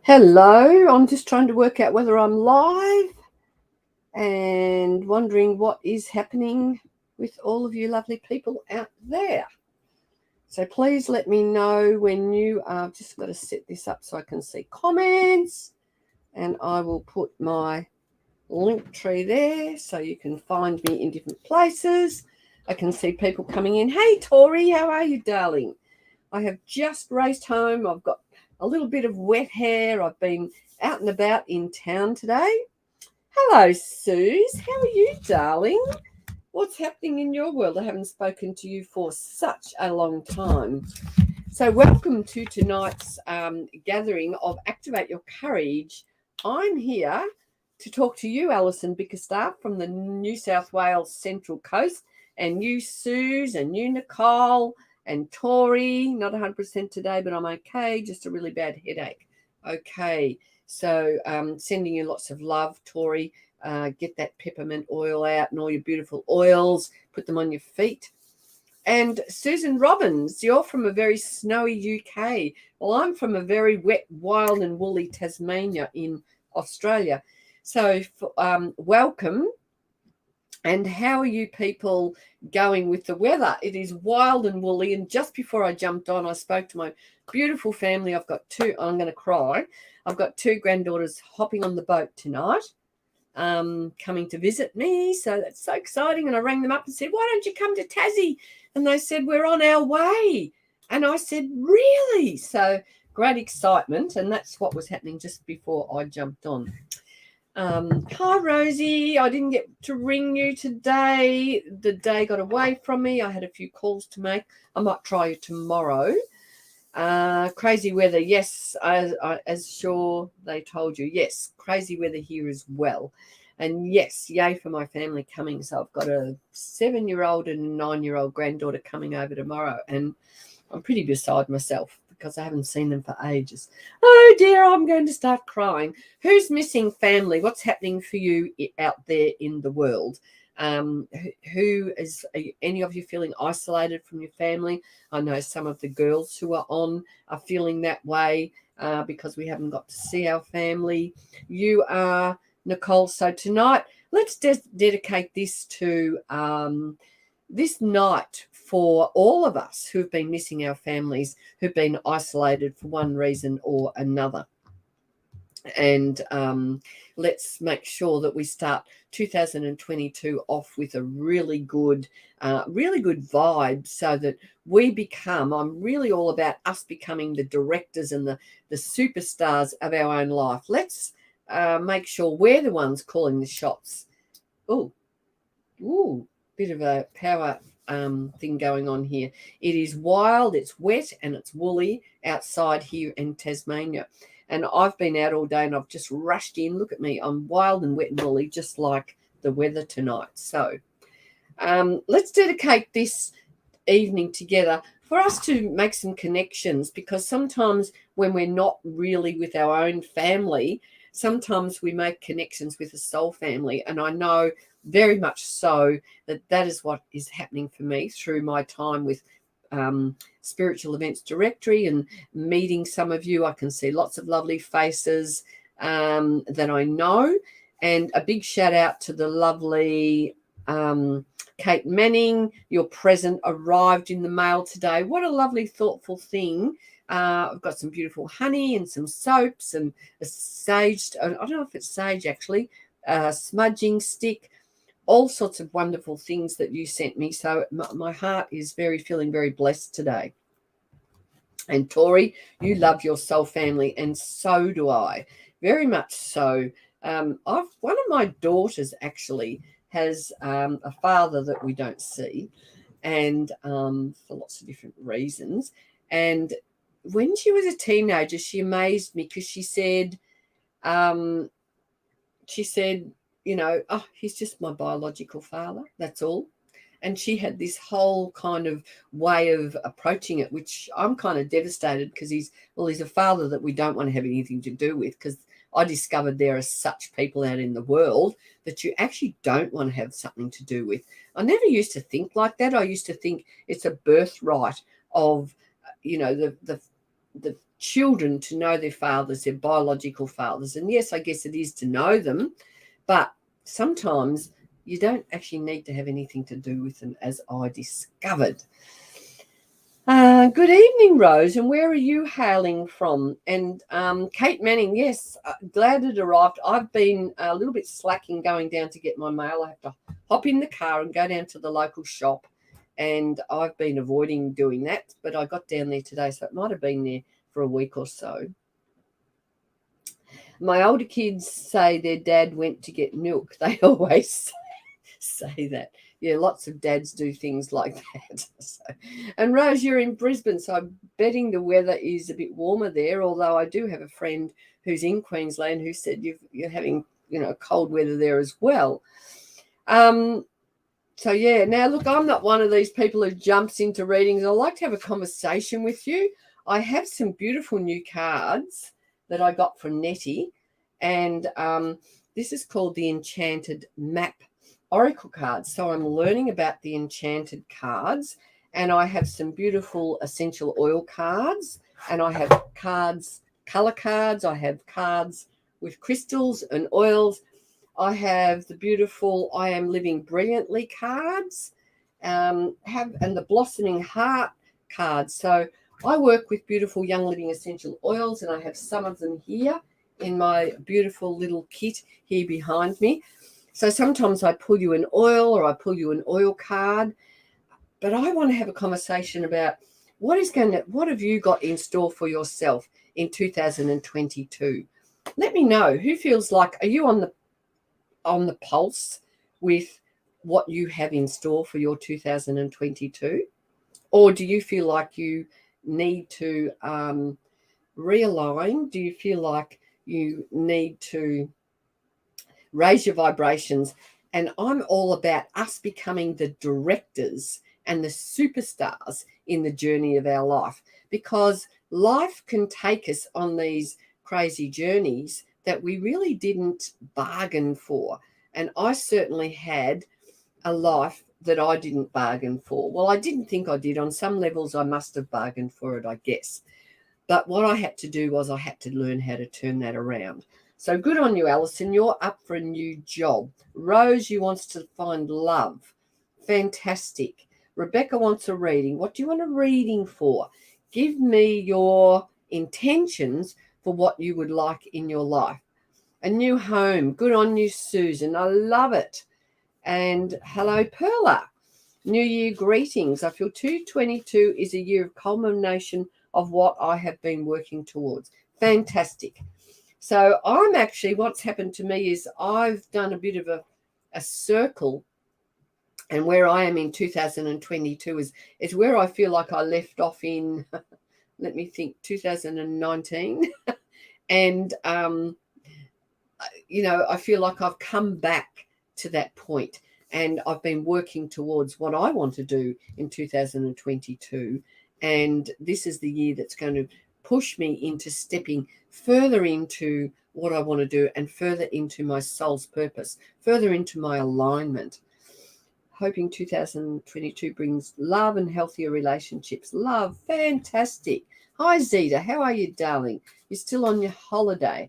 Hello, I'm just trying to work out whether I'm live and wondering what is happening with all of you lovely people out there. So please let me know when you are. I've just got to set this up so I can see comments, and I will put my link tree there so you can find me in different places. I can see people coming in. Hey Tori, how are you, darling? I have just raced home. I've got a little bit of wet hair. I've been out and about in town today. Hello, Suze. How are you, darling? What's happening in your world? I haven't spoken to you for such a long time. So welcome to tonight's gathering of Activate Your Courage. I'm here to talk to you, Alison Bickerstaff from the New South Wales Central Coast, and you, Suze, and you, Nicole, and Tori. Not 100% today, but I'm okay. Just a really bad headache. Okay, so sending you lots of love, Tori. Get that peppermint oil out and all your beautiful oils. Put them on your feet. And Susan Robbins, you're from a very snowy UK. Well, I'm from a very wet, wild and woolly Tasmania in Australia. So welcome. And how are you people going with the weather? It is wild and woolly. And just before I jumped on, I spoke to my beautiful family. I've got I'm going to cry. I've got two granddaughters hopping on the boat tonight, coming to visit me. So that's so exciting. And I rang them up and said, why don't you come to Tassie? And they said, we're on our way. And I said, really? So great excitement. And that's what was happening just before I jumped on. Hi, Rosie. I didn't get to ring you today. The day got away from me. I had a few calls to make. I might try you tomorrow. Crazy weather. Yes, as sure they told you. Yes, crazy weather here as well. And yes, yay for my family coming. So I've got a 7-year-old and a 9-year-old granddaughter coming over tomorrow. And I'm pretty beside myself because I haven't seen them for ages. Oh, dear, I'm going to start crying. Who's missing family? What's happening for you out there in the world? Who is any of you feeling isolated from your family? I know some of the girls who are on are feeling that way because we haven't got to see our family. You are, Nicole. So tonight, let's dedicate this to this night for all of us who've been missing our families, who've been isolated for one reason or another. And let's make sure that we start 2022 off with a really good vibe so that we become, I'm really all about us becoming the directors and the superstars of our own life. Let's make sure we're the ones calling the shots. Ooh, bit of a power thing going on here. It is wild, it's wet, and it's woolly outside here in Tasmania. And I've been out all day and I've just rushed in. Look at me. I'm wild and wet and woolly, just like the weather tonight. So let's dedicate this evening together for us to make some connections, because sometimes when we're not really with our own family, sometimes we make connections with a soul family. And I know very much so that is what is happening for me through my time with Spiritual Events Directory and meeting some of you. I can see lots of lovely faces that I know. And a big shout out to the lovely Kate Manning. Your present arrived in the mail today. What a lovely, thoughtful thing. I've got some beautiful honey and some soaps and a sage, I don't know if it's sage actually, a smudging stick, all sorts of wonderful things that you sent me. So my heart is feeling very blessed today. And Tori, you love your soul family, and so do I, very much so. One of my daughters actually has a father that we don't see, and for lots of different reasons. And when she was a teenager, she amazed me because she said, oh, he's just my biological father, that's all. And she had this whole kind of way of approaching it, which I'm kind of devastated because he's a father that we don't want to have anything to do with, because I discovered there are such people out in the world that you actually don't want to have something to do with. I never used to think like that. I used to think it's a birthright of, the the children to know their fathers, their biological fathers. And yes, I guess it is to know them, but sometimes you don't actually need to have anything to do with them, as I discovered. Good evening, Rose, and where are you hailing from? And Kate Manning, yes, glad it arrived. I've been a little bit slacking going down to get my mail. I have to hop in the car and go down to the local shop, and I've been avoiding doing that, but I got down there today, so it might have been there for a week or so. My older kids say their dad went to get milk. They always say that. Yeah, lots of dads do things like that. So, and Rose, you're in Brisbane, so I'm betting the weather is a bit warmer there, although I do have a friend who's in Queensland who said you're having, cold weather there as well. So, yeah, now, look, I'm not one of these people who jumps into readings. I like to have a conversation with you. I have some beautiful new cards that I got from Nettie, and this is called the Enchanted Map Oracle cards. So I'm learning about the enchanted cards, and I have some beautiful essential oil cards, and I have cards, color cards. I have cards with crystals and oils. I have the beautiful I Am Living Brilliantly cards, and the Blossoming Heart cards. So I work with beautiful Young Living essential oils, and I have some of them here in my beautiful little kit here behind me. So sometimes I pull you an oil or I pull you an oil card, but I want to have a conversation about what have you got in store for yourself in 2022? Let me know. Who feels like, are you on the pulse with what you have in store for your 2022? Or do you feel like you need to realign? Do you feel like you need to raise your vibrations? And I'm all about us becoming the directors and the superstars in the journey of our life, because life can take us on these crazy journeys that we really didn't bargain for. And I certainly had a life that I didn't bargain for. Well, I didn't think I did. On some levels, I must have bargained for it, I guess. But what I had to do was I had to learn how to turn that around. So good on you, Alison. You're up for a new job. Rose, you wants to find love. Fantastic. Rebecca wants a reading. What do you want a reading for? Give me your intentions for what you would like in your life. A new home. Good on you, Susan. I love it. And hello, Perla. New Year greetings. I feel 2022 is a year of culmination of what I have been working towards. Fantastic. So what's happened to me is I've done a bit of a circle, and where I am in 2022 is where I feel like I left off in, let me think, 2019. And, I feel like I've come back to that point, and I've been working towards what I want to do in 2022. And this is the year that's going to push me into stepping further into what I want to do and further into my soul's purpose, further into my alignment. Hoping 2022 brings love and healthier relationships. Love, fantastic. Hi, Zeta. How are you, darling? You're still on your holiday.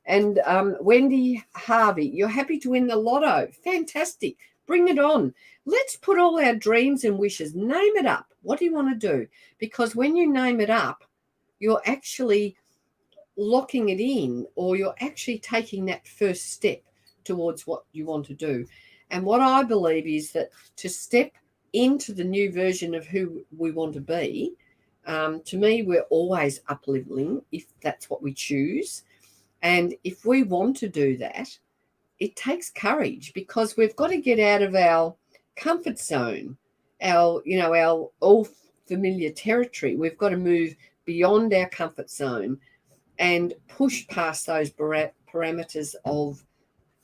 And Wendy Harvey, you're happy to win the lotto. Fantastic. Bring it on. Let's put all our dreams and wishes, name it up. What do you want to do? Because when you name it up, you're actually locking it in, or you're actually taking that first step towards what you want to do. And what I believe is that to step into the new version of who we want to be, to me, we're always up-leveling if that's what we choose. And if we want to do that, it takes courage, because we've got to get out of our comfort zone, our all familiar territory. We've got to move beyond our comfort zone and push past those parameters of,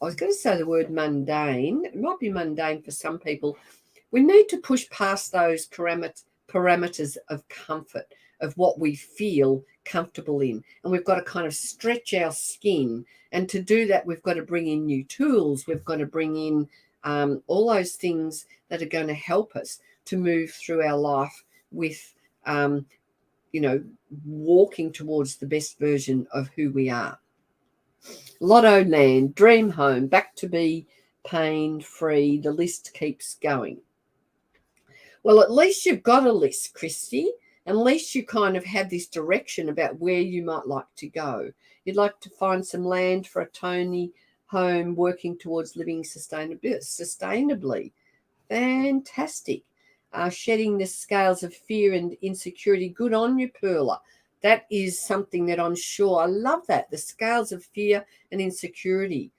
I was going to say the word mundane. It might be mundane for some people. We need to push past those parameters of comfort, of what we feel comfortable in. And we've got to kind of stretch our skin. And to do that, we've got to bring in new tools. We've got to bring in all those things that are going to help us to move through our life with walking towards the best version of who we are. Lotto land, dream home, back to be pain-free. The list keeps going. Well, at least you've got a list, Christy. At least you kind of have this direction about where you might like to go. You'd like to find some land for a tiny home, working towards living sustainably. Fantastic. Shedding the scales of fear and insecurity. Good on you, Perla. That is something that I'm sure, I love that, the scales of fear and insecurity.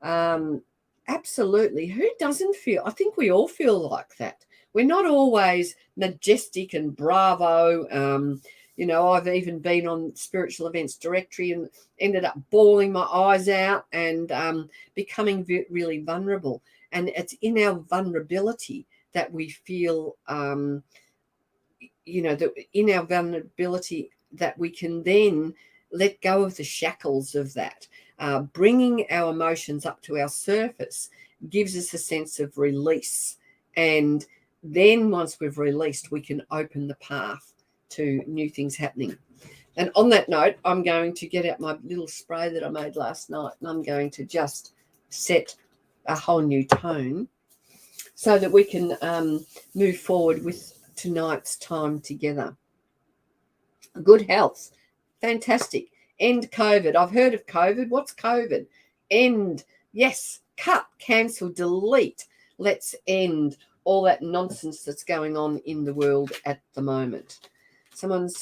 Absolutely. Who doesn't feel? I think we all feel like that. We're not always majestic and bravo. I've even been on Spiritual Events Directory and ended up bawling my eyes out and becoming really vulnerable. And it's in our vulnerability that we feel, that in our vulnerability that we can then let go of the shackles of that. Bringing our emotions up to our surface gives us a sense of release. And then once we've released, we can open the path to new things happening. And on that note, I'm going to get out my little spray that I made last night, and I'm going to just set a whole new tone so that we can move forward with tonight's time together. Good health. Fantastic. End COVID. I've heard of COVID. What's COVID? End. Yes. Cut, cancel, delete. Let's end all that nonsense that's going on in the world at the moment.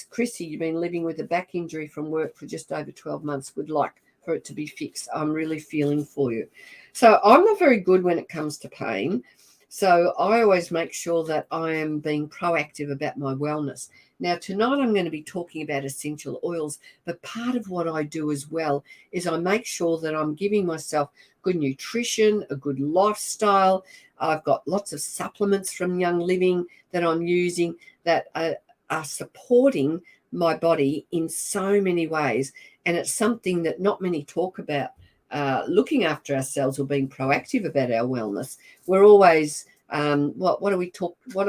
Chrissy, you've been living with a back injury from work for just over 12 months. Would like for it to be fixed. I'm really feeling for you. So I'm not very good when it comes to pain. So I always make sure that I am being proactive about my wellness. Now, tonight I'm going to be talking about essential oils, but part of what I do as well is I make sure that I'm giving myself good nutrition, a good lifestyle. I've got lots of supplements from Young Living that I'm using that are supporting my body in so many ways. And it's something that not many talk about, looking after ourselves or being proactive about our wellness. We're always, what are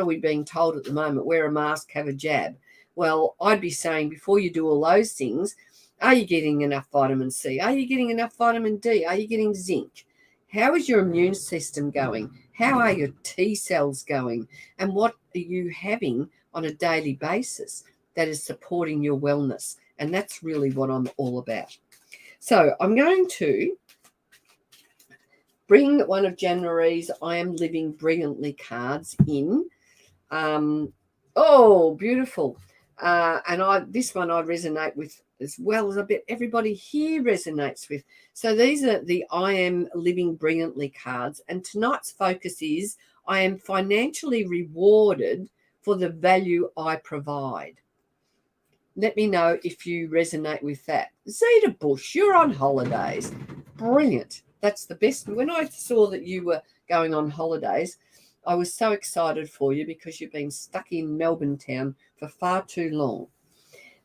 we being told at the moment? Wear a mask, have a jab. Well, I'd be saying before you do all those things, are you getting enough vitamin C? Are you getting enough vitamin D? Are you getting zinc? How is your immune system going? How are your T cells going? And what are you having on a daily basis that is supporting your wellness? And that's really what I'm all about. So I'm going to bring one of January's I Am Living Brilliantly cards in. Beautiful. And this one I resonate with as well as I bet everybody here resonates with. So these are the I Am Living Brilliantly cards. And tonight's focus is I am financially rewarded for the value I provide. Let me know if you resonate with that. Zeta Bush, you're on holidays. Brilliant. That's the best. When I saw that you were going on holidays, I was so excited for you because you've been stuck in Melbourne town for far too long.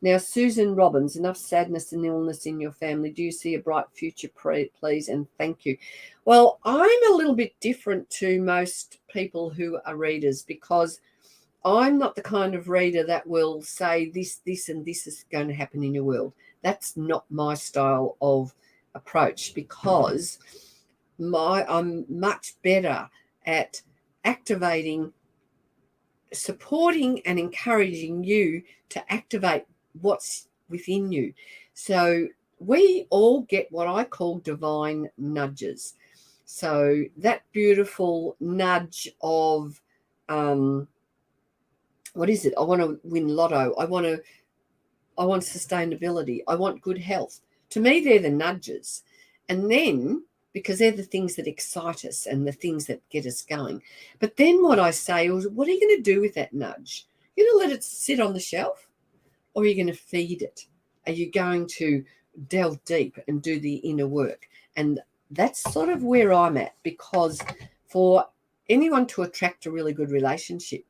Now, Susan Robbins, enough sadness and illness in your family. Do you see a bright future, please? And thank you. Well, I'm a little bit different to most people who are readers because I'm not the kind of reader that will say this, and this is going to happen in your world. That's not my style of approach because I'm much better at activating, supporting and encouraging you to activate what's within you. So we all get what I call divine nudges. So that beautiful nudge of what is it? I want to win lotto. I want sustainability. I want good health. To me, they're the nudges. And then, because they're the things that excite us and the things that get us going. But then what I say is, what are you going to do with that nudge? You're going to let it sit on the shelf or are you going to feed it? Are you going to delve deep and do the inner work? And that's sort of where I'm at, because for anyone to attract a really good relationship,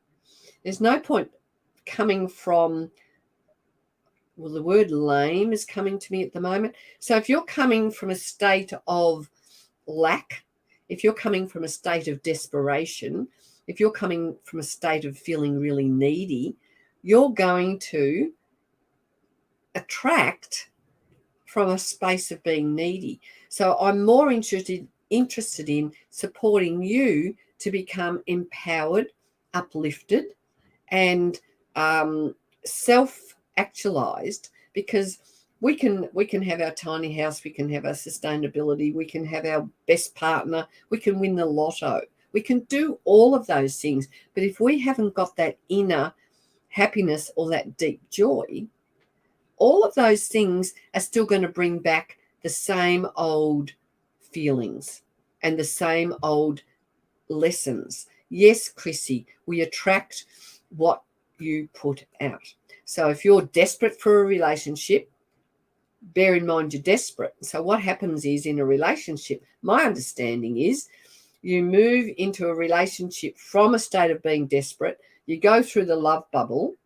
there's no point coming from, well, the word lame is coming to me at the moment. So if you're coming from a state of lack, if you're coming from a state of desperation, if you're coming from a state of feeling really needy, you're going to attract from a space of being needy. So I'm more interested in supporting you to become empowered, uplifted, and self-actualized, because we can have our tiny house, we can have our sustainability, we can have our best partner, we can win the lotto, we can do all of those things. But if we haven't got that inner happiness or that deep joy, all of those things are still going to bring back the same old feelings and the same old lessons. Yes, Chrissy, we attract what you put out. So if you're desperate for a relationship, bear in mind you're desperate. So what happens is, in a relationship, my understanding is, you move into a relationship from a state of being desperate, you go through the love bubble,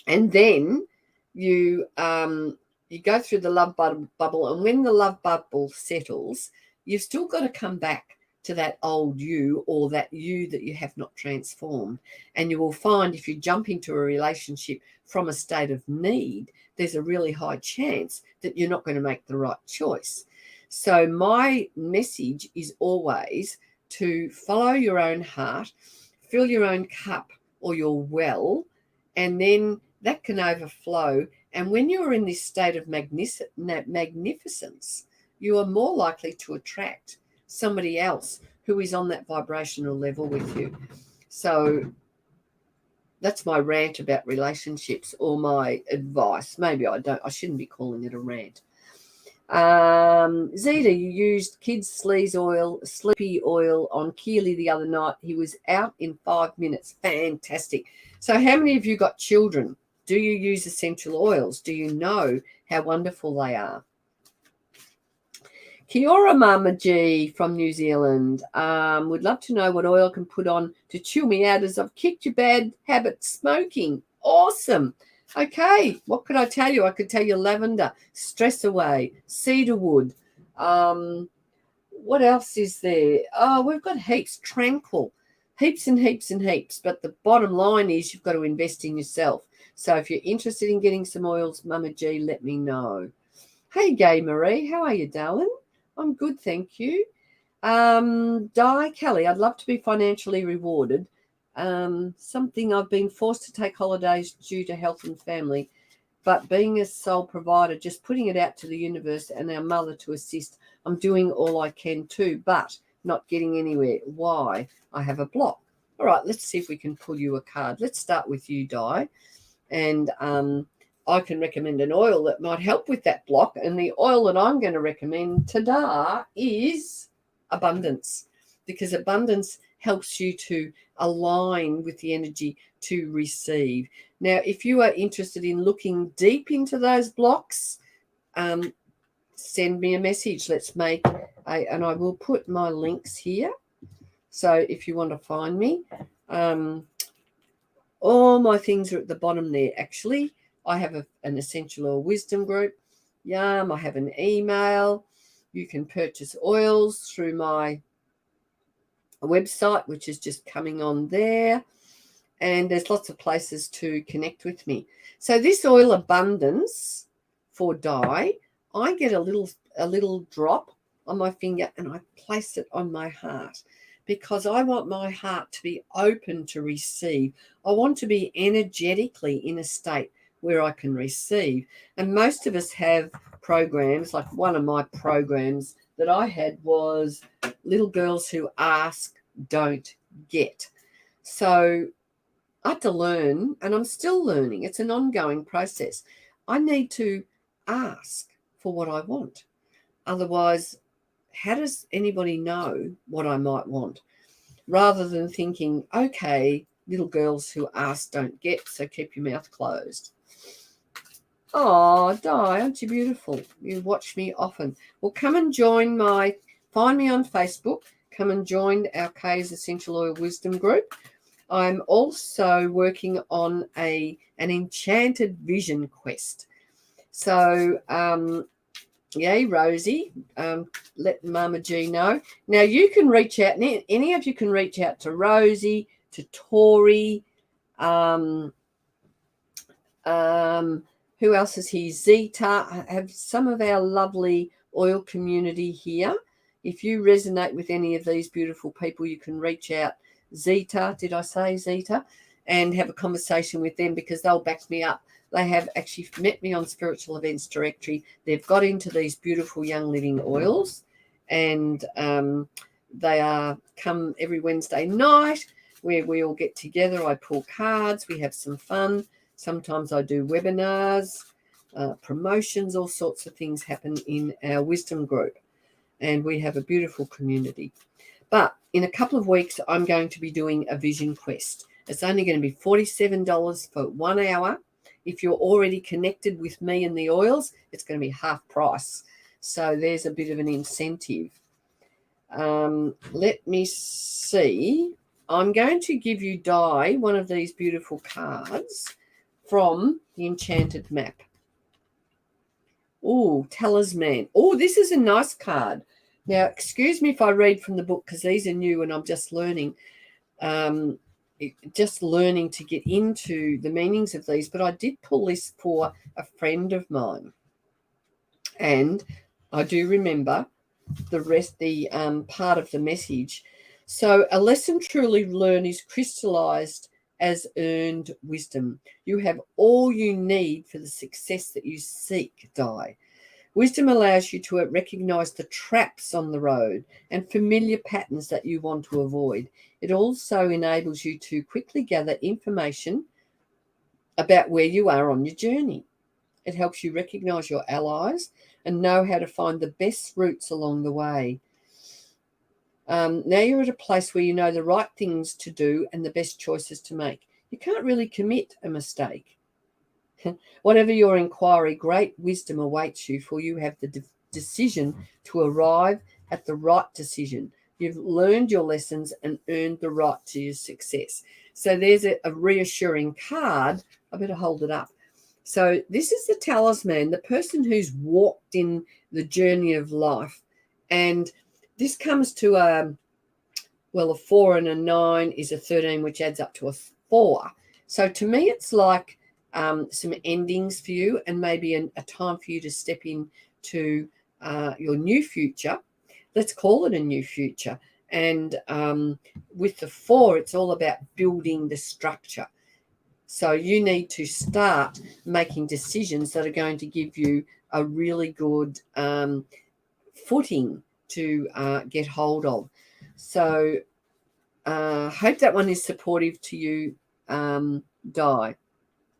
and then you go through the love bubble, and when the love bubble settles, you've still got to come back to that old you, or that you that you have not transformed. And you will find, if you jump into a relationship from a state of need, there's a really high chance that you're not going to make the right choice. So my message is always to follow your own heart, fill your own cup or your well, and then that can overflow. And when you're in this state of magnificence, you are more likely to attract somebody else who is on that vibrational level with you. So that's my rant about relationships, or my advice. Maybe I shouldn't be calling it a rant. Zeta, you used kids sleepy oil on Keely the other night. He was out in 5 minutes. Fantastic. So how many of you got children? Do you use essential oils? Do you know how wonderful they are? Kia ora, Mama G from New Zealand. Would love to know what oil can put on to chill me out, as I've kicked your bad habit smoking. Awesome. Okay, what could I tell you? I could tell you lavender, stress away, cedarwood. What else is there? Oh, we've got heaps. Tranquil, heaps and heaps and heaps. But the bottom line is, you've got to invest in yourself. So if you're interested in getting some oils, Mama G, let me know. Hey, Gay Marie, how are you, darling? I'm good, thank you. Di Kelly, I'd love to be financially rewarded. Something I've been forced to take holidays due to health and family, but being a sole provider, just putting it out to the universe and our mother to assist. I'm doing all I can too, but not getting anywhere. Why? I have a block. All right, let's see if we can pull you a card. Let's start with you, Di, and I can recommend an oil that might help with that block. And the oil that I'm going to recommend today is abundance, because abundance helps you to align with the energy to receive. Now, if you are interested in looking deep into those blocks, send me a message. Let's make and I will put my links here. So if you want to find me, all my things are at the bottom there, actually. I have an Essential Oil Wisdom group. I have an email. You can purchase oils through my website, which is just coming on there. And there's lots of places to connect with me. So this oil abundance for Di, I get a little drop on my finger and I place it on my heart, because I want my heart to be open to receive. I want to be energetically in a state where I can receive. And most of us have programs. Like, one of my programs that I had was little girls who ask, don't get. So I had to learn, and I'm still learning. It's an ongoing process. I need to ask for what I want. Otherwise, how does anybody know what I might want? Rather than thinking, okay, little girls who ask don't get, so keep your mouth closed. Oh, Di, aren't you beautiful? You watch me often. Well, come and find me on Facebook. Come and join our K's Essential Oil Wisdom group. I'm also working on an enchanted vision quest. So, yay, Rosie, let Mama G know. Now, you can reach out, any of you can reach out to Rosie, to Tori, Who else is here? Zeta. I have some of our lovely oil community here. If you resonate with any of these beautiful people, you can reach out. Zeta, did I say Zeta? And have a conversation with them, because they'll back me up. They have actually met me on Spiritual Events Directory. They've got into these beautiful Young Living oils, and they are come every Wednesday night where we all get together. I pull cards. We have some fun. Sometimes I do webinars, promotions, all sorts of things happen in our wisdom group. And we have a beautiful community. But in a couple of weeks, I'm going to be doing a vision quest. It's only going to be $47 for 1 hour. If you're already connected with me and the oils, it's going to be half price. So there's a bit of an incentive. Let me see. I'm going to give you, Di, one of these beautiful cards from the Enchanted Map. Oh, Talisman. Oh, this is a nice card. Now, excuse me if I read from the book, because these are new and I'm just learning. Just learning to get into the meanings of these. But I did pull this for a friend of mine. And I do remember the part of the message. So a lesson truly learned is crystallized as earned wisdom. You have all you need for the success that you seek, Di. Wisdom allows you to recognize the traps on the road and familiar patterns that you want to avoid. It also enables you to quickly gather information about where you are on your journey. It helps you recognize your allies and know how to find the best routes along the way. Now you're at a place where you know the right things to do and the best choices to make. You can't really commit a mistake. Whatever your inquiry, great wisdom awaits you, for you have the decision to arrive at the right decision. You've learned your lessons and earned the right to your success. So there's a reassuring card. I better hold it up. So this is the talisman, the person who's walked in the journey of life. And this comes to a 4 and a 9 is a 13, which adds up to a 4. So to me, it's like some endings for you, and maybe a time for you to step into your new future. Let's call it a new future. And with the 4, it's all about building the structure. So you need to start making decisions that are going to give you a really good footing to get hold of. So hope that one is supportive to you, Di.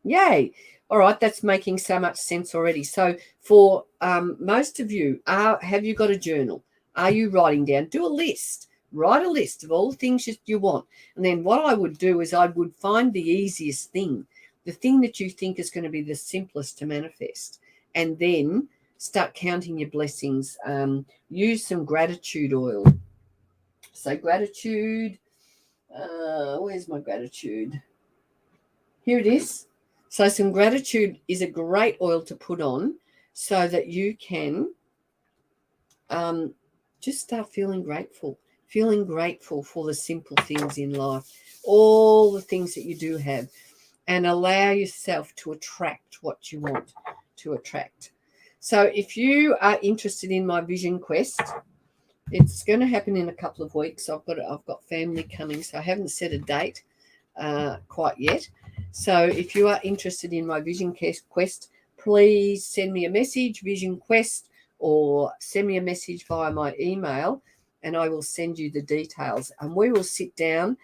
Yay. All right, that's making so much sense already. So for most of you, have you got a journal? Are you writing down? Do a list. Write a list of all the things you want. And then what I would do is I would find the easiest thing, the thing that you think is going to be the simplest to manifest, and then start counting your blessings. Use some gratitude oil. So gratitude, where's my gratitude? Here it is. So some gratitude is a great oil to put on so that you can just start feeling grateful for the simple things in life, all the things that you do have, and allow yourself to attract what you want to attract. So if you are interested in my vision quest, it's going to happen in a couple of weeks. I've got family coming, so I haven't set a date quite yet. So if you are interested in my vision quest, please send me a message, Vision Quest, or send me a message via my email, and I will send you the details. And we will sit down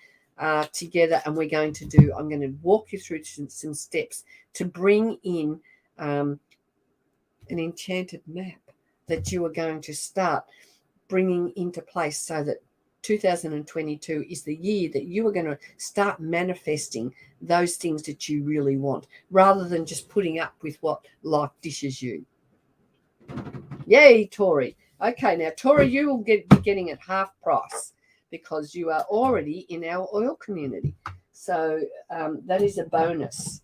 together, and I'm going to walk you through some steps to bring in an enchanted map that you are going to start bringing into place, so that 2022 is the year that you are going to start manifesting those things that you really want, rather than just putting up with what life dishes you. Yay, Tori. Okay, now, Tori, you will be getting it half price because you are already in our oil community. So that is a bonus.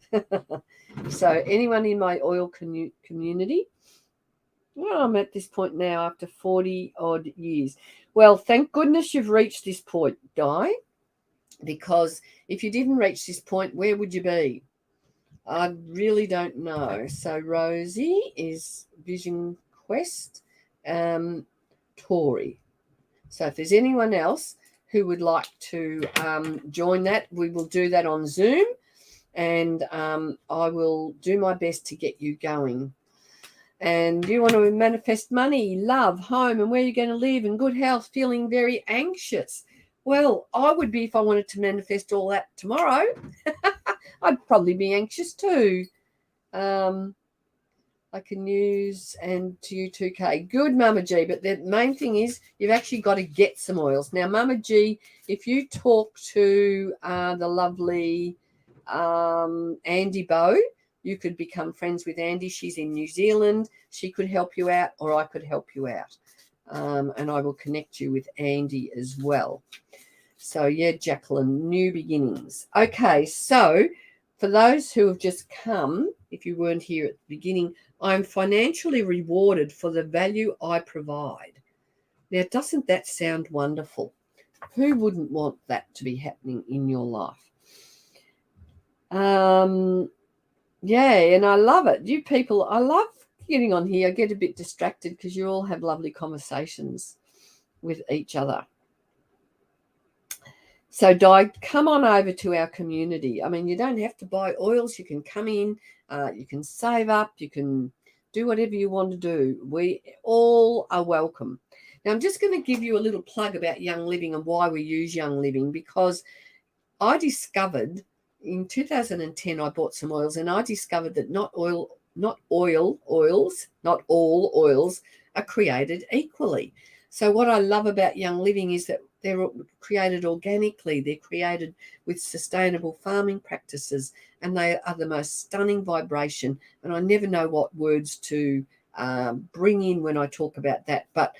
So anyone in my oil community, well, I'm at this point now after 40 odd years. Well, thank goodness you've reached this point, Di, because if you didn't reach this point, where would you be? I really don't know. So Rosie is Vision Quest, Tori. So if there's anyone else who would like to join that, we will do that on Zoom, and I will do my best to get you going. And you want to manifest money, love, home, and where you're going to live, and good health, feeling very anxious. Well, I would be if I wanted to manifest all that tomorrow. I'd probably be anxious too. I can use, and to you 2K. Good, Mama G. But the main thing is you've actually got to get some oils. Now, Mama G, if you talk to the lovely Andy Bow, you could become friends with Andy. She's in New Zealand. She could help you out, or I could help you out. And I will connect you with Andy as well. So, yeah, Jacqueline, new beginnings. Okay, so for those who have just come, if you weren't here at the beginning, I'm financially rewarded for the value I provide. Now, doesn't that sound wonderful? Who wouldn't want that to be happening in your life? Yeah, and I love it. You people, I love getting on here. I get a bit distracted because you all have lovely conversations with each other. So, Di, come on over to our community. I mean, you don't have to buy oils. You can come in, you can save up, you can do whatever you want to do. We all are welcome. Now, I'm just going to give you a little plug about Young Living and why we use Young Living, because I discovered in 2010, I bought some oils, and I discovered that not all oils are created equally. So what I love about Young Living is that they're created organically. They're created with sustainable farming practices, and they are the most stunning vibration. And I never know what words to bring in when I talk about that. But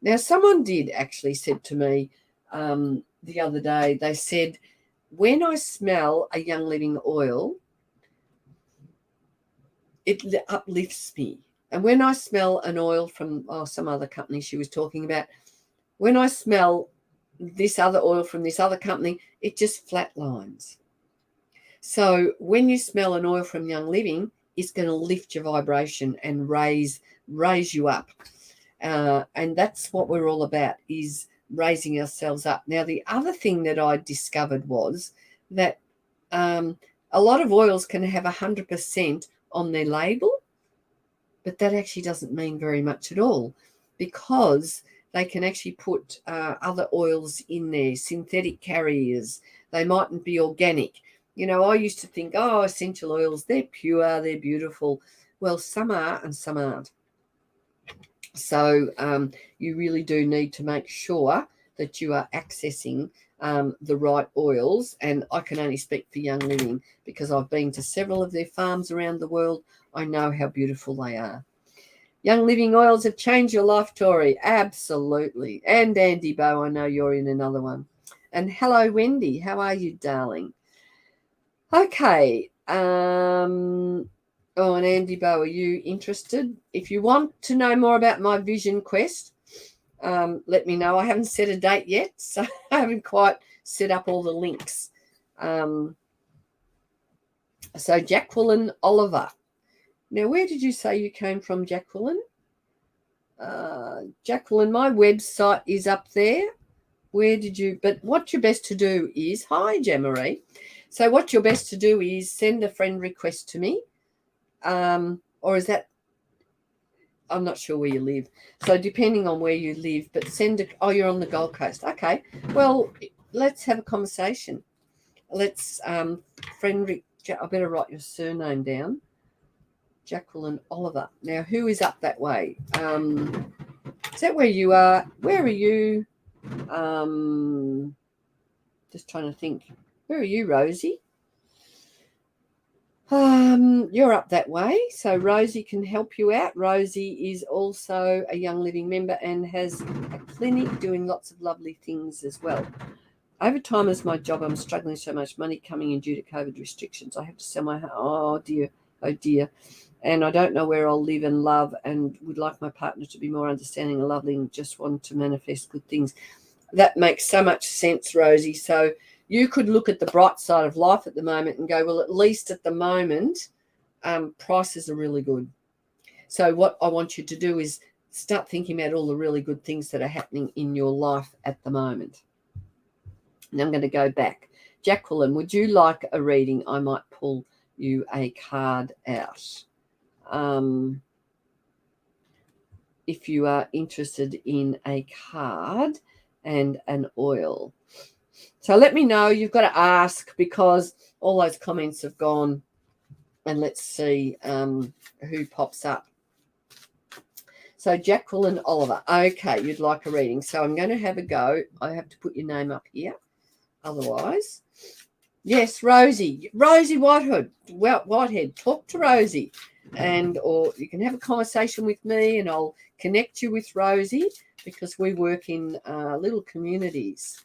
now someone did actually said to me the other day, they said, when I smell a Young Living oil, it uplifts me. And when I smell an oil from some other company she was talking about, when I smell this other oil from this other company, it just flatlines. So when you smell an oil from Young Living, it's going to lift your vibration and raise you up. And that's what we're all about, is raising ourselves up. Now, the other thing that I discovered was that a lot of oils can have 100% on their label, but that actually doesn't mean very much at all, because they can actually put other oils in there, synthetic carriers. They mightn't be organic. You know, I used to think, essential oils, they're pure, they're beautiful. Well, some are and some aren't. So you really do need to make sure that you are accessing the right oils. And I can only speak for Young Living because I've been to several of their farms around the world. I know how beautiful they are. Young Living oils have changed your life, Tori. Absolutely. And Andy Bow, I know you're in another one. And hello, Wendy. How are you, darling? Okay. And Andy Bow, are you interested? If you want to know more about my Vision Quest, let me know. I haven't set a date yet, so I haven't quite set up all the links. So Jacqueline Oliver. Now, where did you say you came from, Jacqueline? Jacqueline, my website is up there. But what you're best to do is, hi, Jamarie. So what you're best to do is send a friend request to me. Or is that, I'm not sure where you live. So depending on where you live, but you're on the Gold Coast. Okay. Well, let's have a conversation. Let's I better write your surname down. Jacqueline Oliver. Now, who is up that way? Is that where you are? Where are you? Just trying to think. Where are you, Rosie? You're up that way, so Rosie can help you out. Rosie is also a Young Living member and has a clinic doing lots of lovely things as well. Overtime is my job. I'm struggling so much money coming in due to COVID restrictions. I have to sell my house. Oh dear. And I don't know where I'll live and love, and would like my partner to be more understanding and loving, and just want to manifest good things. That makes so much sense, Rosie. So you could look at the bright side of life at the moment and go, well, at least at the moment, prices are really good. So what I want you to do is start thinking about all the really good things that are happening in your life at the moment. And I'm going to go back. Jacqueline, would you like a reading? I might pull you a card out. If you are interested in a card and an oil. So let me know. You've got to ask because all those comments have gone. And let's see who pops up. So Jacqueline Oliver. Okay, you'd like a reading. So I'm going to have a go. I have to put your name up here. Otherwise. Yes, Rosie. Rosie Whitehead. Whitehead. Talk to Rosie. Or you can have a conversation with me and I'll connect you with Rosie because we work in little communities.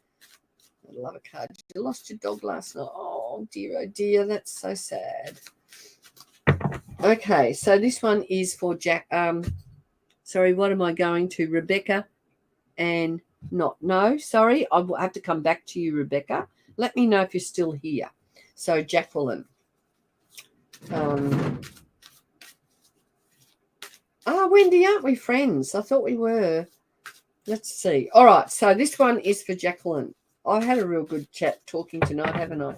I love a card. You lost your dog last night. Oh dear, that's so sad. Okay, so this one is for Jack. Sorry, what am I going to? Rebecca and no, sorry, I will have to come back to you, Rebecca. Let me know if you're still here. So Jacqueline. Wendy, aren't we friends? I thought we were. Let's see. All right, so this one is for Jacqueline. I had a real good chat talking tonight, haven't I?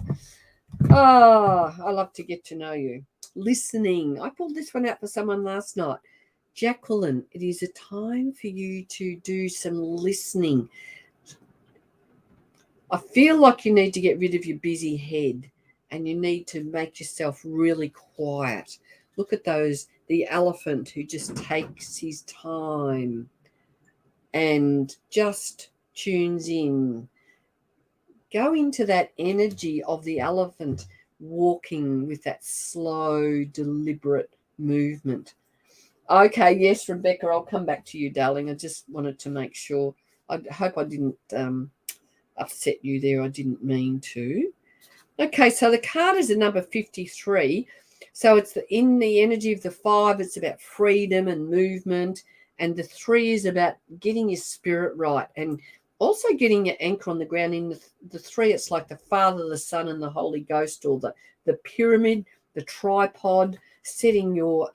Oh, I love to get to know you. Listening. I pulled this one out for someone last night. Jacqueline, it is a time for you to do some listening. I feel like you need to get rid of your busy head and you need to make yourself really quiet. Look at the elephant who just takes his time and just tunes in. Go into that energy of the elephant walking with that slow, deliberate movement. Okay, yes, Rebecca, I'll come back to you, darling. I just wanted to make sure. I hope I didn't upset you there. I didn't mean to. Okay, so the card is a number 53. So it's in the energy of the 5. It's about freedom and movement. And the 3 is about getting your spirit right and also getting your anchor on the ground. In the 3, it's like the Father, the Son, and the Holy Ghost, or the pyramid, the tripod, setting your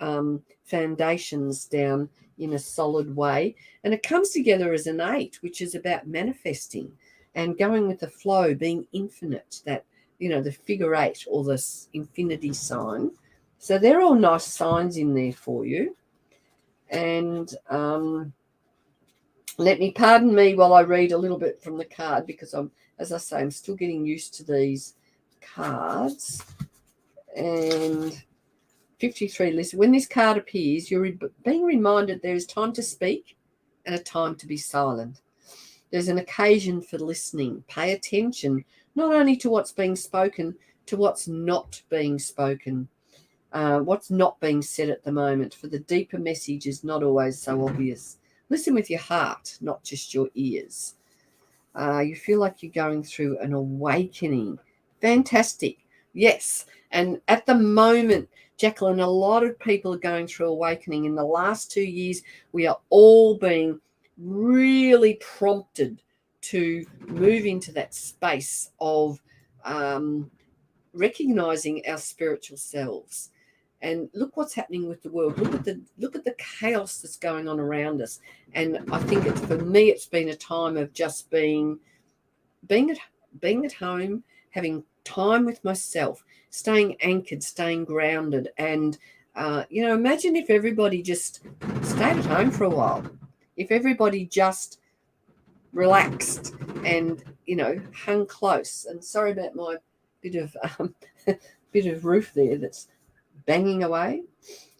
foundations down in a solid way. And it comes together as an 8, which is about manifesting and going with the flow, being infinite, that, the figure 8 or this infinity sign. So they're all nice signs in there for you. And pardon me while I read a little bit from the card because I'm still getting used to these cards. And 53, listen, when this card appears, you're being reminded there is time to speak and a time to be silent. There's an occasion for listening. Pay attention, not only to what's being spoken, to what's not being spoken, what's not being said at the moment, for the deeper message is not always so obvious. Listen with your heart, not just your ears. You feel like you're going through an awakening. Fantastic. Yes. And at the moment, Jacqueline, a lot of people are going through awakening. In the last 2 years, we are all being really prompted to move into that space of recognizing our spiritual selves. And look what's happening with the world. Look at the chaos that's going on around us. And I think for me, it's been a time of just being at home, having time with myself, staying anchored, staying grounded. And imagine if everybody just stayed at home for a while. If everybody just relaxed and hung close. And sorry about my bit of roof there that's banging away.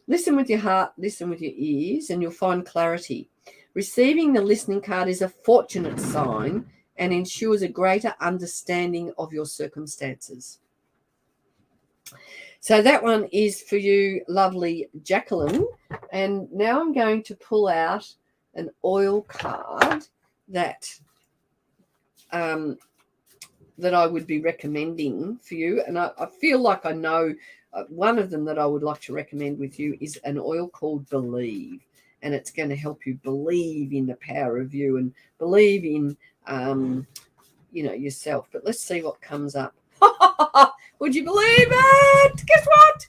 Listen with your heart, listen with your ears, and you'll find clarity. Receiving the listening card is a fortunate sign and ensures a greater understanding of your circumstances. So that one is for you, lovely Jacqueline. And now I'm going to pull out an oil card that I would be recommending for you. And I feel like I know one of them that I would like to recommend with you is an oil called Believe. And it's going to help you believe in the power of you and believe in, yourself. But let's see what comes up. Would you believe it? Guess what?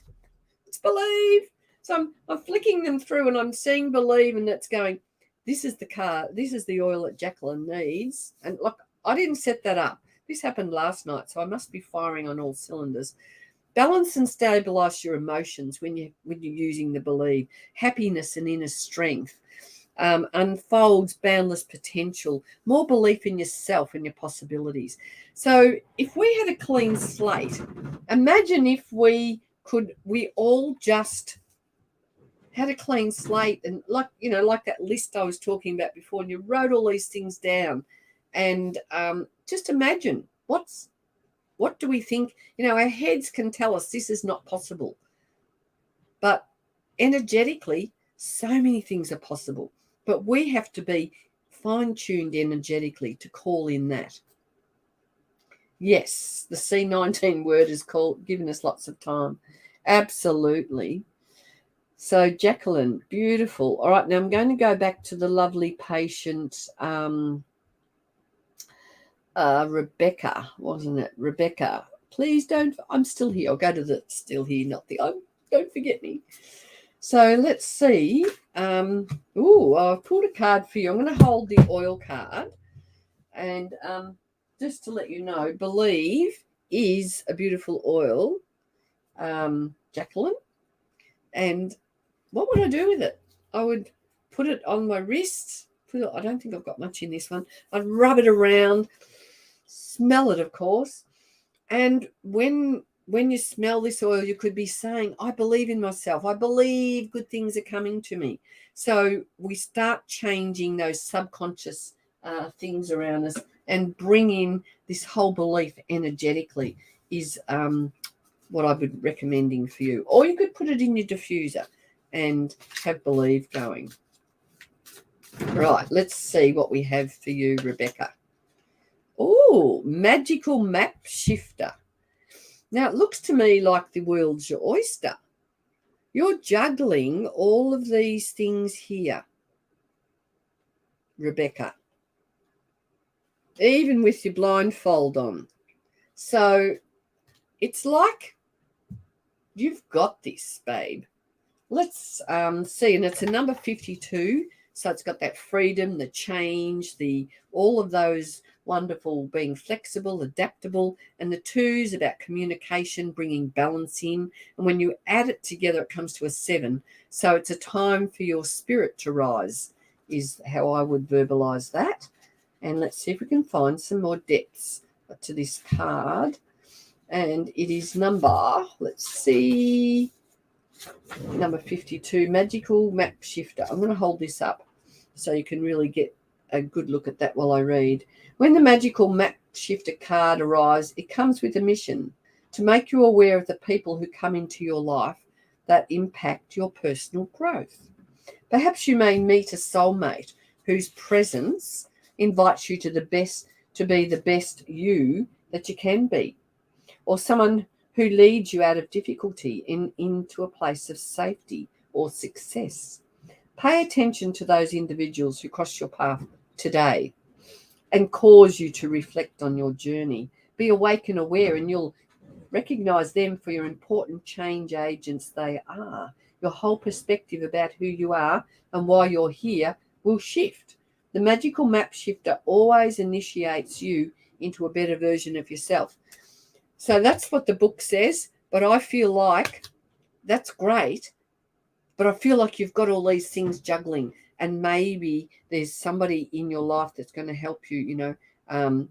It's believe. So I'm flicking them through and I'm seeing believe, and it's going, this is the card. This is the oil that Jacqueline needs. And look, I didn't set that up. This happened last night, so I must be firing on all cylinders. Balance and stabilize your emotions when you're using the believe. Happiness and inner strength. Unfolds boundless potential, more belief in yourself and your possibilities. So if we had a clean slate, imagine if we all just had a clean slate, and like that list I was talking about before, and you wrote all these things down, and just imagine what do we think? Our heads can tell us this is not possible, but energetically, so many things are possible. But we have to be fine-tuned energetically to call in that. Yes, the C19 word is giving us lots of time. Absolutely. So, Jacqueline, beautiful. All right, now I'm going to go back to the lovely patient, Rebecca, wasn't it? Rebecca, please don't. I'm still here. I'll go to the still here, not the don't forget me. So let's see. I've pulled a card for you. I'm going to hold the oil card. And just to let you know, believe is a beautiful oil, Jacqueline. And what would I do with it? I would put it on my wrist. I don't think I've got much in this one. I'd rub it around, smell it, of course. And when you smell this oil, you could be saying, I believe in myself. I believe good things are coming to me. So we start changing those subconscious things around us and bring in this whole belief energetically is what I would be recommending for you. Or you could put it in your diffuser and have believe going. Right, let's see what we have for you, Rebecca. Oh, magical map shifter. Now, it looks to me like the world's your oyster. You're juggling all of these things here, Rebecca, even with your blindfold on. So it's like you've got this, babe. Let's see. And it's a number 52. So it's got that freedom, the change, all of those wonderful being flexible, adaptable, and the 2's about communication, bringing balance in. And when you add it together, it comes to a 7. So it's a time for your spirit to rise, is how I would verbalize that. And let's see if we can find some more depths to this card. And it is number, let's see, number 52, magical map shifter. I'm going to hold this up so you can really get a good look at that while I read. When the magical map shifter card arrives, it comes with a mission to make you aware of the people who come into your life that impact your personal growth. Perhaps you may meet a soulmate whose presence invites you to be the best you that you can be, or someone who leads you out of difficulty into a place of safety or success. Pay attention to those individuals who cross your path today and cause you to reflect on your journey. Be awake and aware, and you'll recognize them for your important change agents they are. Your whole perspective about who you are and why you're here will shift. The magical map shifter always initiates you into a better version of yourself. So that's what the book says, but I feel like that's great, but I feel like you've got all these things juggling, and maybe there's somebody in your life that's going to help you,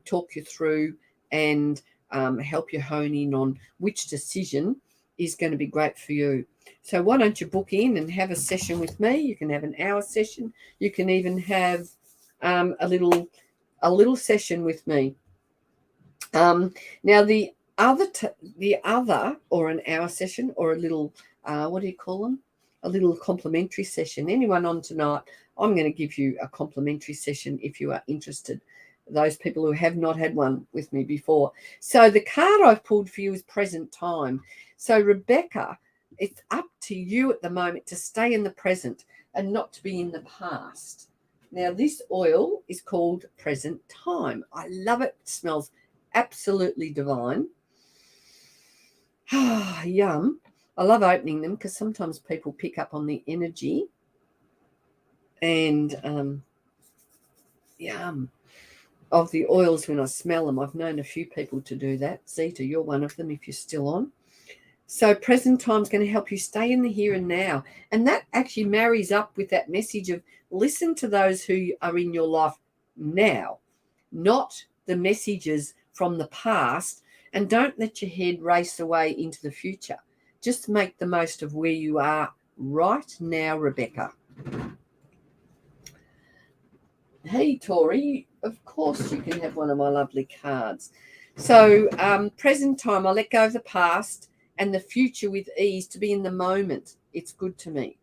talk you through and help you hone in on which decision is going to be great for you. So why don't you book in and have a session with me? You can have an hour session. You can even have a little session with me. Now the other or an hour session or a little what do you call them? A little complimentary session. Anyone on tonight, I'm going to give you a complimentary session if you are interested. Those people who have not had one with me before. So the card I've pulled for you is present time. So Rebecca, it's up to you at the moment to stay in the present and not to be in the past. Now, this oil is called Present Time. I love it. It smells absolutely divine. Yum. I love opening them because sometimes people pick up on the energy. And yum. Of the oils when I smell them. I've known a few people to do that. Zita, you're one of them if you're still on. So present time is going to help you stay in the here and now. And that actually marries up with that message of listen to those who are in your life now, not the messages from the past. And don't let your head race away into the future. Just make the most of where you are right now, Rebecca. Hey, Tori, of course you can have one of my lovely cards. So present time, I let go of the past and the future with ease to be in the moment. It's good to me.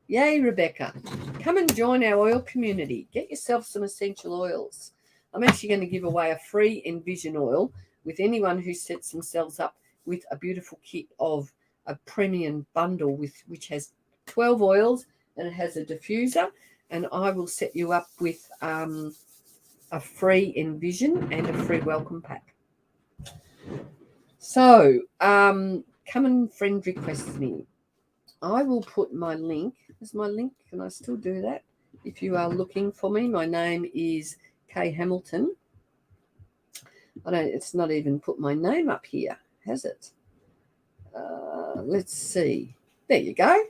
Yay, Rebecca. Come and join our oil community. Get yourself some essential oils. I'm actually going to give away a free Envision oil with anyone who sets themselves up with a beautiful kit of a premium bundle which has 12 oils and it has a diffuser. And I will set you up with a free Envision and a free welcome pack. So come and friend request me. I will put my link. Is my link? Can I still do that? If you are looking for me, my name is Kay Hamilton. It's not even put my name up here, has it? Let's see. There you go.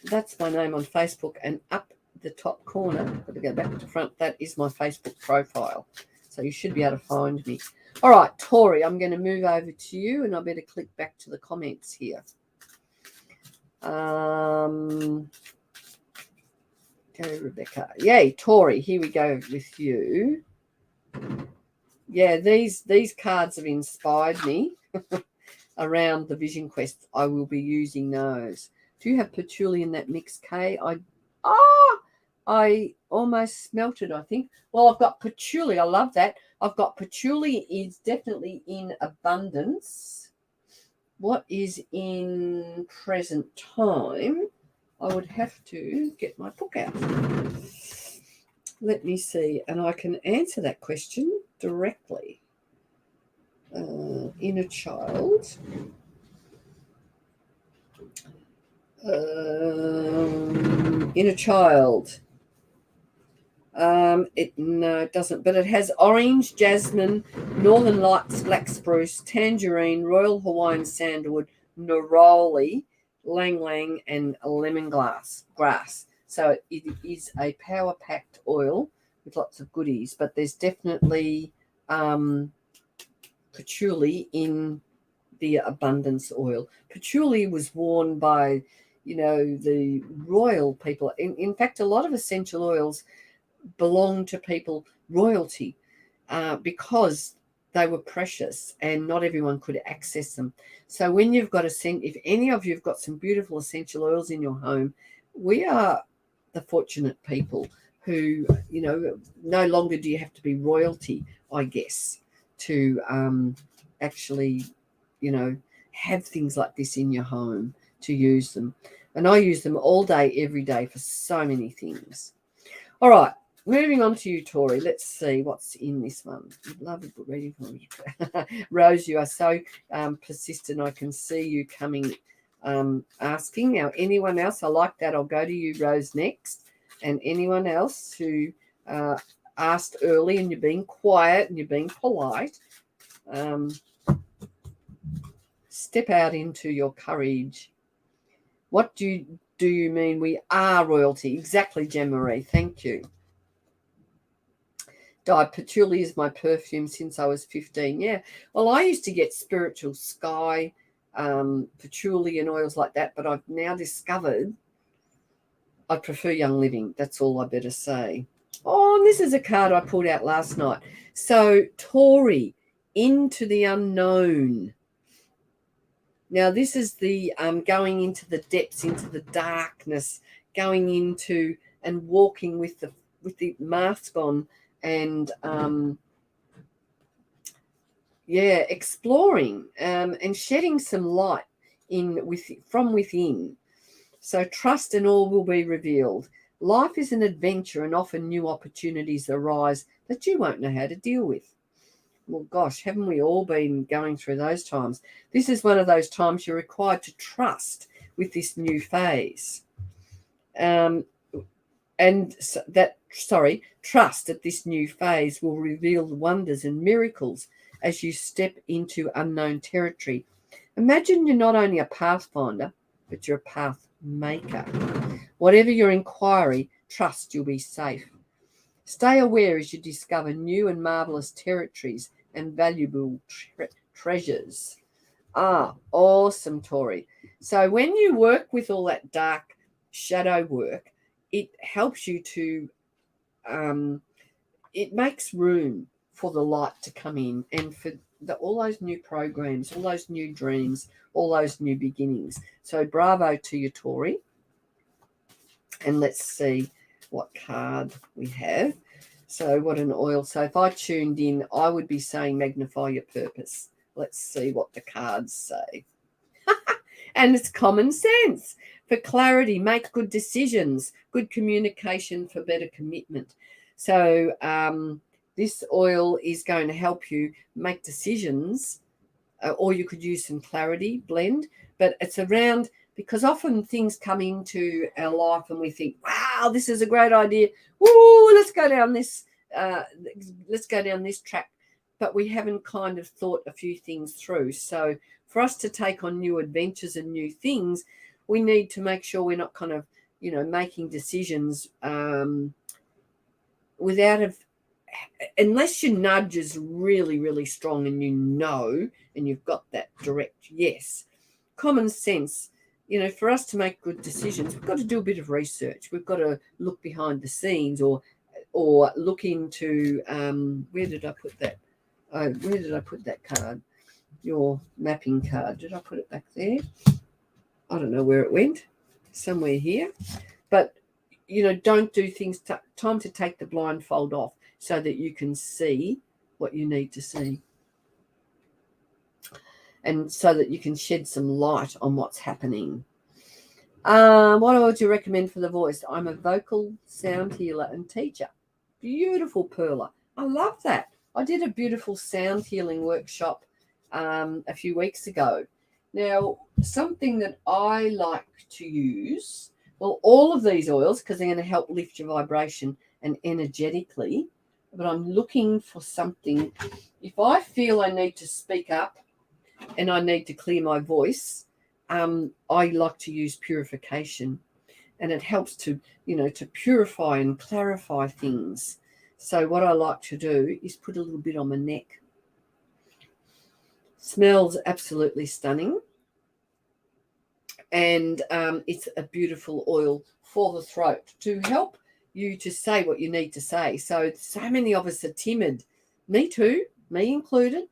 That's my name on Facebook, and up the top corner, got to go back to front, that is my Facebook profile. So you should be able to find me. All right, Tori, I'm going to move over to you, and I better click back to the comments here. Go, Rebecca. Yay, Tori, here we go with you. Yeah, these cards have inspired me around the Vision Quest. I will be using those. Do you have patchouli in that mix, Kay? I almost smelt it, I think. Well, I've got patchouli. I love that. I've got patchouli is definitely in abundance. What is in present time? I would have to get my book out. Let me see. And I can answer that question directly. Inner child. Inner child. No, it doesn't, but it has orange, jasmine, northern lights, black spruce, tangerine, royal Hawaiian sandalwood, neroli, lang lang, and lemongrass. So it is a power-packed oil with lots of goodies, but there's definitely patchouli in the abundance oil. Patchouli was worn by, the royal people. In fact, a lot of essential oils belong to people, royalty, because they were precious and not everyone could access them. So when you've got if any of you have got some beautiful essential oils in your home, we are the fortunate people who, no longer do you have to be royalty, I guess, to actually, have things like this in your home to use them. And I use them all day, every day for so many things. All right. Moving on to you, Tori. Let's see what's in this one. Love it, reading for me. Rose, you are so persistent. I can see you coming, asking. Now, anyone else? I like that. I'll go to you, Rose, next. And anyone else who asked early and you're being quiet and you're being polite, step out into your courage. What do you mean we are royalty? Exactly, Jean-Marie. Thank you. Dyed patchouli is my perfume since I was 15. Yeah. Well, I used to get spiritual sky, patchouli and oils like that, but I've now discovered I prefer Young Living. That's all I better say. Oh, and this is a card I pulled out last night. So, Tori, into the unknown. Now, this is the going into the depths, into the darkness, going into and walking with the mask on. And exploring and shedding some light from within. So trust and all will be revealed. Life is an adventure and often new opportunities arise that you won't know how to deal with. Well, gosh, haven't we all been going through those times? This is one of those times you're required to trust with this new phase. Trust that this new phase will reveal wonders and miracles as you step into unknown territory. Imagine you're not only a pathfinder, but you're a path maker. Whatever your inquiry, trust you'll be safe. Stay aware as you discover new and marvelous territories and valuable treasures. Awesome, Tori. So when you work with all that dark shadow work, it helps you to, it makes room for the light to come in and for all those new programs, all those new dreams, all those new beginnings. So bravo to you, Tori. And let's see what card we have. So what an oil. So if I tuned in, I would be saying magnify your purpose. Let's see what the cards say. And it's common sense. For clarity, make good decisions, good communication for better commitment. So this oil is going to help you make decisions, or you could use some clarity blend, but it's around, because often things come into our life and we think, wow, this is a great idea. Woo, let's go down this track. But we haven't kind of thought a few things through. So for us to take on new adventures and new things, we need to make sure we're not kind of, making decisions unless your nudge is really, really strong and and you've got that direct yes. Common sense, for us to make good decisions, we've got to do a bit of research. We've got to look behind the scenes or look into, where did I put that? Where did I put that card? Your mapping card. Did I put it back there? I don't know where it went. Somewhere here. But, don't do things. Time to take the blindfold off so that you can see what you need to see. And so that you can shed some light on what's happening. What would you recommend for the voice? I'm a vocal sound healer and teacher. Beautiful, Perla. I love that. I did a beautiful sound healing workshop a few weeks ago. Now, something that I like to use, well, all of these oils, because they're going to help lift your vibration and energetically, but I'm looking for something. If I feel I need to speak up and I need to clear my voice, I like to use Purification, and it helps to purify and clarify things. So what I like to do is put a little bit on my neck. Smells absolutely stunning. And it's a beautiful oil for the throat to help you to say what you need to say. So many of us are timid. Me too, me included.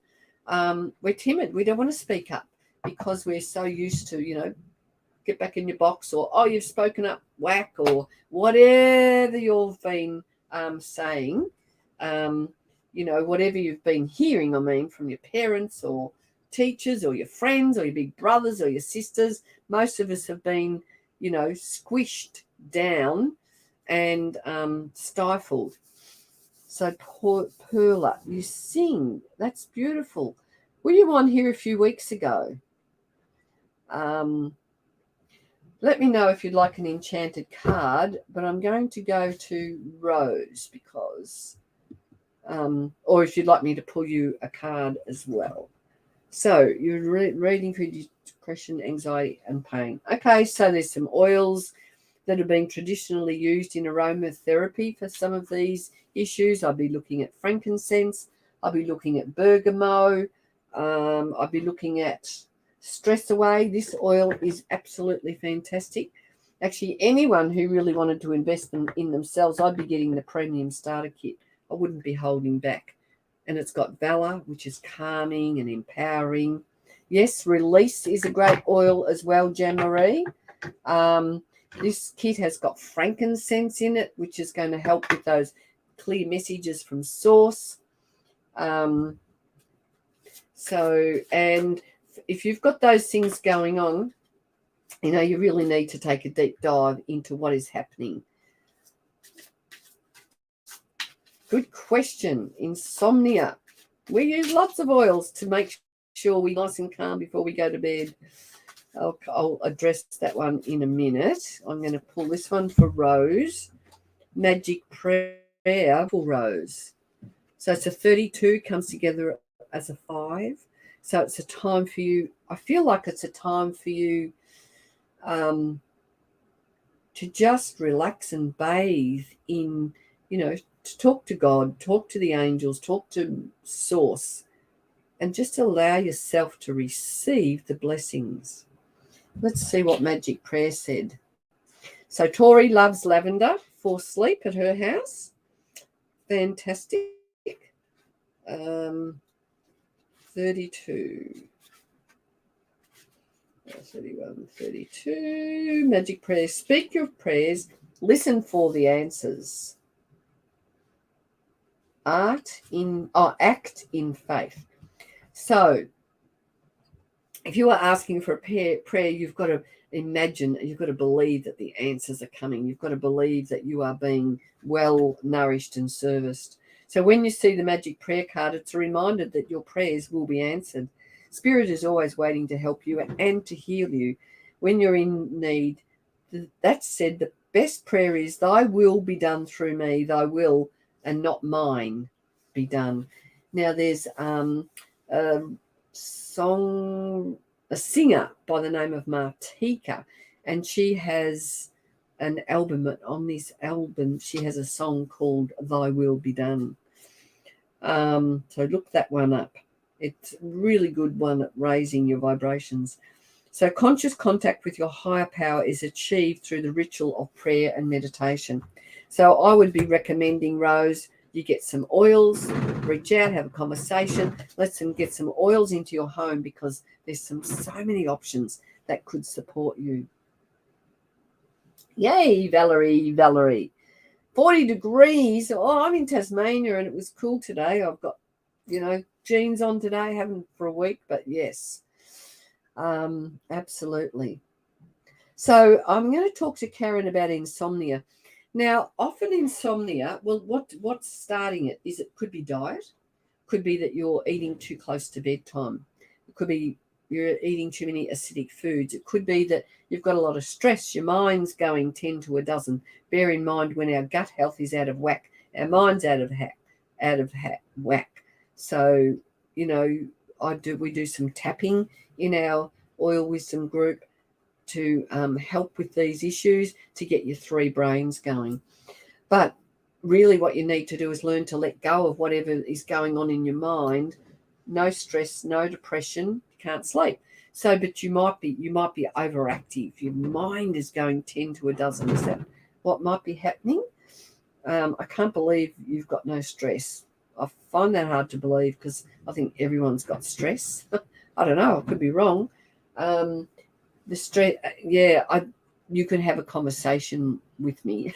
We're timid. We don't want to speak up because we're so used to, get back in your box, or, oh, you've spoken up, whack, or whatever you've been saying, whatever you've been hearing, from your parents or teachers or your friends or your big brothers or your sisters. Most of us have been, squished down and stifled. So Perla, you sing. That's beautiful. Were you on here a few weeks ago? Let me know if you'd like an enchanted card, but I'm going to go to Rose because, or if you'd like me to pull you a card as well. So you're reading for depression, anxiety, and pain. Okay, so there's some oils that have been traditionally used in aromatherapy for some of these issues. I'll be looking at frankincense. I'll be looking at bergamot. I'll be looking at Stress Away. This oil is absolutely fantastic. Actually, anyone who really wanted to invest in themselves, I'd be getting the premium starter kit. I wouldn't be holding back. And it's got Valor, which is calming and empowering. Yes, Release is a great oil as well, Jean-Marie. This kit has got frankincense in it, which is going to help with those clear messages from source. And if you've got those things going on, You know, you really need to take a deep dive into what is happening. Good question. Insomnia. We use lots of oils to make sure we're nice and calm before we go to bed. I'll address that one in a minute. I'm going to pull this one for Rose. Magic Prayer for Rose. So it's a 32, comes together as a 5. So it's a time for you. I feel like it's a time for you to just relax and bathe in, you know, to talk to God, talk to the angels, talk to Source, and just allow yourself to receive the blessings. Let's see what Magic Prayer said. So Tori loves lavender for sleep at her house. Fantastic. 32. 31, 32. Magic Prayer. Speak your prayers. Listen for the answers. Act in faith. So if you are asking for a prayer, you've got to imagine, you've got to believe that the answers are coming. You've got to believe that you are being well nourished and serviced. So when you see the Magic Prayer card, it's a reminder that your prayers will be answered. Spirit is always waiting to help you and to heal you when you're in need. That said, the best prayer is, thy will be done through me, thy will and not mine be done. Now there's a singer by the name of Martika, and she has an album. On this album she has a song called Thy Will Be Done. So look that one up. It's a really good one at raising your vibrations. So conscious contact with your higher power is achieved through the ritual of prayer and meditation. So I would be recommending, Rose, you get some oils, reach out, have a conversation, let's get some oils into your home, because there's so many options that could support you. Yay, Valerie. 40 degrees. Oh, I'm in Tasmania and it was cool today. I've got, jeans on today, haven't for a week, but yes, absolutely. So I'm going to talk to Karen about insomnia. Now, often insomnia, well, what's starting it is, it could be diet, could be that you're eating too close to bedtime, it could be you're eating too many acidic foods, it could be that you've got a lot of stress, your mind's going 10 to a dozen. Bear in mind, when our gut health is out of whack, our mind's out of whack. So, we do some tapping in our Oil Wisdom group to help with these issues, to get your 3 brains going. But really what you need to do is learn to let go of whatever is going on in your mind. No stress, no depression, you can't sleep. So, but you might be overactive. Your mind is going 10 to a dozen. Is that what might be happening? I can't believe you've got no stress. I find that hard to believe, because I think everyone's got stress. I don't know, I could be wrong. The stress, you can have a conversation with me.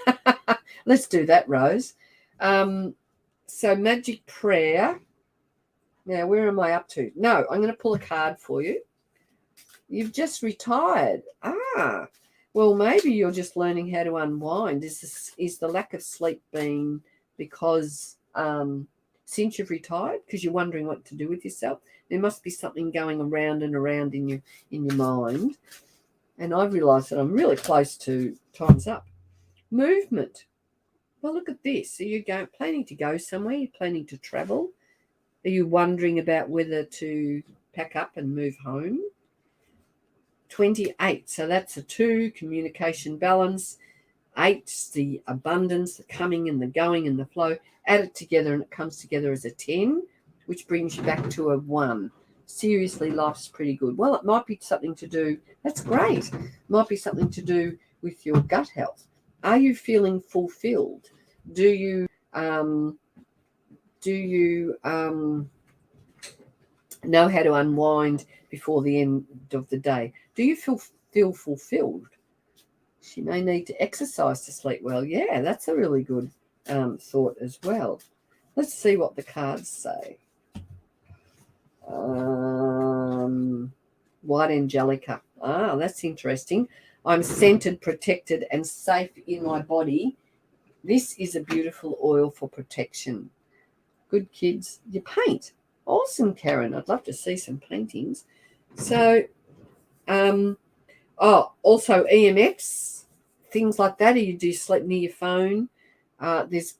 Let's do that, Rose. So Magic Prayer. Now, where am I up to? No, I'm going to pull a card for you. You've just retired. Well, maybe you're just learning how to unwind. Is the lack of sleep being because since you've retired, because you're wondering what to do with yourself? There must be something going around and around in your mind. And I've realised that I'm really close to time's up. Movement. Well, look at this. Are you planning to go somewhere? Are you planning to travel? Are you wondering about whether to pack up and move home? 28. So that's a 2, communication balance. 8's the abundance, the coming and the going and the flow. Add it together and it comes together as a 10, which brings you back to a 1. Seriously, life's pretty good. Well, it might be something to do. That's great. It might be something to do with your gut health. Are you feeling fulfilled? Do you know how to unwind before the end of the day? Do you feel fulfilled? She may need to exercise to sleep well. Yeah, that's a really good thought as well. Let's see what the cards say. White Angelica. Ah, that's interesting. I'm centered, protected, and safe in my body. This is a beautiful oil for protection. Good kids, you paint. Awesome, Karen. I'd love to see some paintings. So, also EMFs, things like that. Or you do sleep near your phone. There's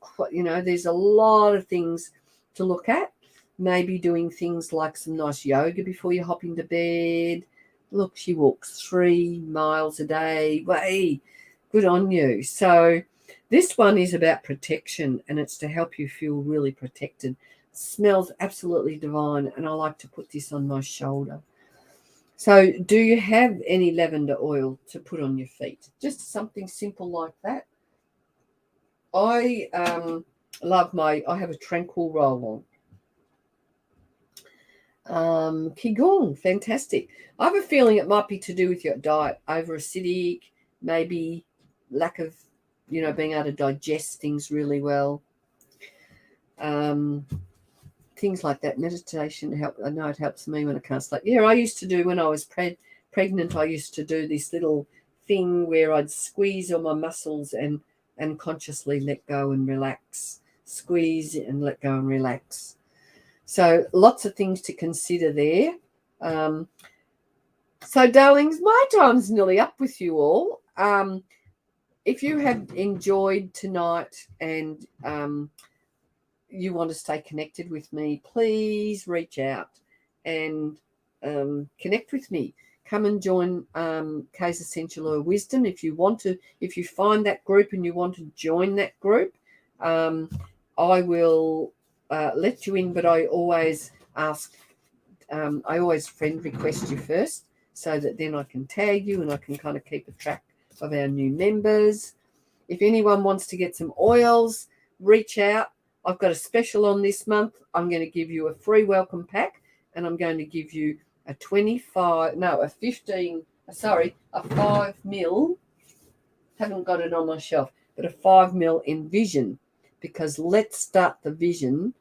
a lot of things to look at. Maybe doing things like some nice yoga before you hop into bed. Look, she walks 3 miles a day. Way, good on you. So this one is about protection, and it's to help you feel really protected. Smells absolutely divine, and I like to put this on my shoulder. So do you have any lavender oil to put on your feet? Just something simple like that. I I have a tranquil roll on. Qigong, fantastic. I have a feeling it might be to do with your diet, over acidic, maybe lack of, being able to digest things really well. Things like that. Meditation help. I know it helps me when I can't sleep. Yeah, I used to do when I was pregnant. I used to do this little thing where I'd squeeze all my muscles and consciously let go and relax. Squeeze and let go and relax. So lots of things to consider there. So, darlings, my time's nearly up with you all. If you have enjoyed tonight and you want to stay connected with me, please reach out and connect with me. Come and join Kay's Essential Oil Wisdom if you want to. If you find that group and you want to join that group, I will let you in, but I always ask, I always friend request you first so that then I can tag you and I can kind of keep a track of our new members. If anyone wants to get some oils, reach out. I've got a special on this month. I'm going to give you a free welcome pack, and I'm going to give you a 5 mil. Haven't got it on my shelf, but a 5 mil Envision, because let's start the vision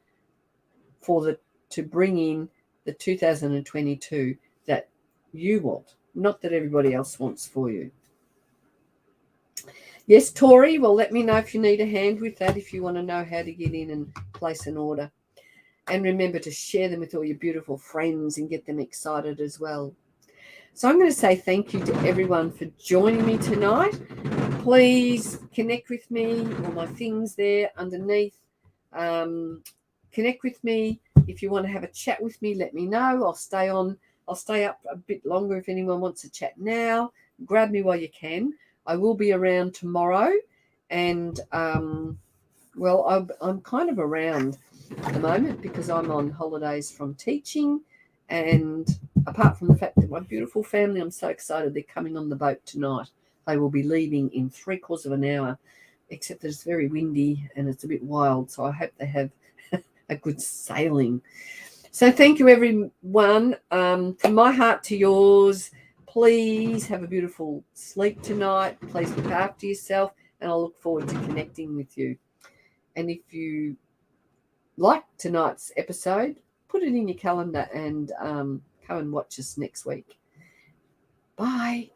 to bring in the 2022 that you want, not that everybody else wants for you. Yes, Tori, well, let me know if you need a hand with that, if you want to know how to get in and place an order. And remember to share them with all your beautiful friends and get them excited as well. So I'm going to say thank you to everyone for joining me tonight. Please connect with me, all my things there underneath. Connect with me. If you want to have a chat with me, let me know. I'll stay up a bit longer if anyone wants to chat now. Grab me while you can. I will be around tomorrow, and I'm kind of around at the moment because I'm on holidays from teaching, and apart from the fact that my beautiful family, I'm so excited, they're coming on the boat tonight. They will be leaving in 3/4 of an hour, except that it's very windy and it's a bit wild, so I hope they have a good sailing. So thank you, everyone. From my heart to yours, please have a beautiful sleep tonight. Please look after yourself, and I'll look forward to connecting with you. And if you like tonight's episode, put it in your calendar and come and watch us next week. Bye.